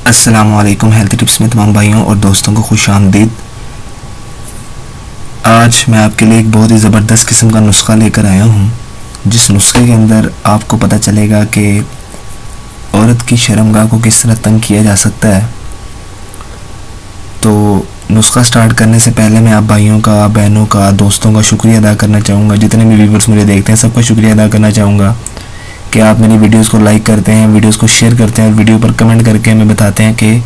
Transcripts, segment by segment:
السلام علیکم. Health tips میں تمام بھائیوں اور دوستوں کو خوش آمدید. آج میں آپ کے لیے ایک بہت ہی زبردست قسم کا نسخہ لے کر آیا ہوں، جس نسخے کے اندر آپ کو پتہ چلے گا کہ عورت کی شرمگاہ کو کس طرح تنگ کیا جا سکتا ہے. تو نسخہ سٹارٹ کرنے سے پہلے میں آپ بھائیوں کا، بہنوں کا، دوستوں کا شکریہ ادا کرنا چاہوں گا. جتنے بھی ویورز مجھے دیکھتے ہیں سب کا شکریہ ادا کرنا چاہوں گا کہ آپ میری ویڈیوز کو لائک کرتے ہیں، ویڈیوز کو شیئر کرتے ہیں اور ویڈیو پر کمنٹ کر کے ہمیں بتاتے ہیں کہ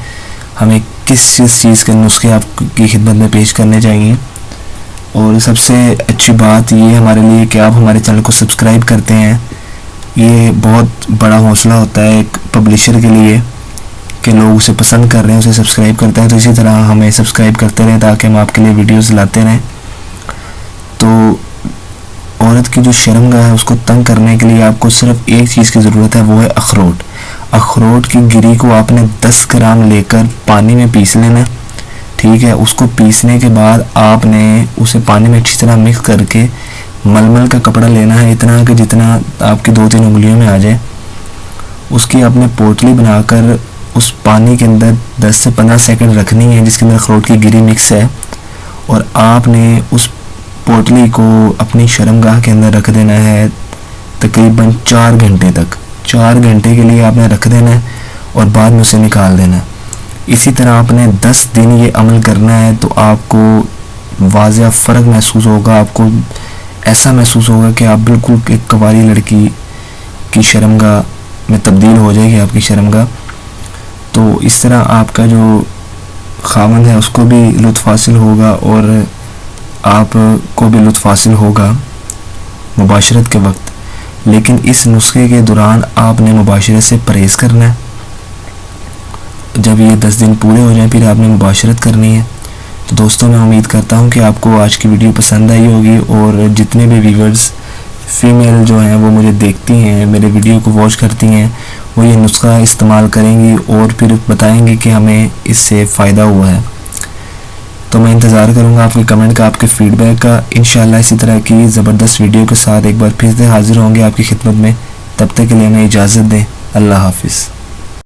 ہمیں کس چیز کے نسخے آپ کی خدمت میں پیش کرنے چاہیے. اور سب سے اچھی بات یہ ہمارے لیے کہ آپ ہمارے چینل کو سبسکرائب کرتے ہیں. یہ بہت بڑا حوصلہ ہوتا ہے ایک پبلشر کے لیے کہ لوگ اسے پسند کر رہے ہیں، اسے سبسکرائب کرتے ہیں. تو اسی طرح ہمیں سبسکرائب کرتے رہیں تاکہ ہم آپ کے لیے ویڈیوز لاتے رہیں. تو عورت کی جو شرمگاہ ہے اس کو تنگ کرنے کے لیے آپ کو صرف ایک چیز کی ضرورت ہے، وہ ہے اخروٹ. اخروٹ کی گری کو آپ نے 10 گرام لے کر پانی میں پیس لینا، ٹھیک ہے. اس کو پیسنے کے بعد آپ نے اسے پانی میں اچھی طرح مکس کر کے ململ کا کپڑا لینا ہے، اتنا کہ جتنا آپ کی 2-3 انگلیوں میں آ جائے. اس کی آپ نے پوٹلی بنا کر اس پانی کے اندر 10 سے 15 سیکنڈ رکھنی ہے جس کے اندر اخروٹ کی گری مکس ہے. اور آپ نے اس پوٹلی کو اپنی شرمگاہ کے اندر رکھ دینا ہے تقریباً 4 گھنٹے تک. 4 گھنٹے کے لیے آپ نے رکھ دینا ہے اور بعد میں اسے نکال دینا ہے. اسی طرح آپ نے 10 دن یہ عمل کرنا ہے تو آپ کو واضح فرق محسوس ہوگا. آپ کو ایسا محسوس ہوگا کہ آپ بالکل ایک کنواری لڑکی کی شرمگاہ میں تبدیل ہو جائے گی آپ کی شرمگاہ. تو اس طرح آپ کا جو خاوند ہے اس کو بھی لطف حاصل ہوگا اور آپ کو بھی لطف حاصل ہوگا مباشرت کے وقت. لیکن اس نسخے کے دوران آپ نے مباشرت سے پرہیز کرنا ہے. جب یہ 10 دن پورے ہو جائیں پھر آپ نے مباشرت کرنی ہے. تو دوستوں میں امید کرتا ہوں کہ آپ کو آج کی ویڈیو پسند آئی ہوگی اور جتنے بھی ویورز فیمیل جو ہیں وہ مجھے دیکھتی ہیں، میرے ویڈیو کو واچ کرتی ہیں، وہ یہ نسخہ استعمال کریں گی اور پھر بتائیں گی کہ ہمیں اس سے فائدہ ہوا ہے. تو میں انتظار کروں گا آپ کے کمنٹ کا، آپ کے فیڈ بیک کا. انشاءاللہ اسی طرح کی زبردست ویڈیو کے ساتھ ایک بار پھر سے حاضر ہوں گے آپ کی خدمت میں. تب تک کے لیے ہمیں اجازت دیں. اللہ حافظ.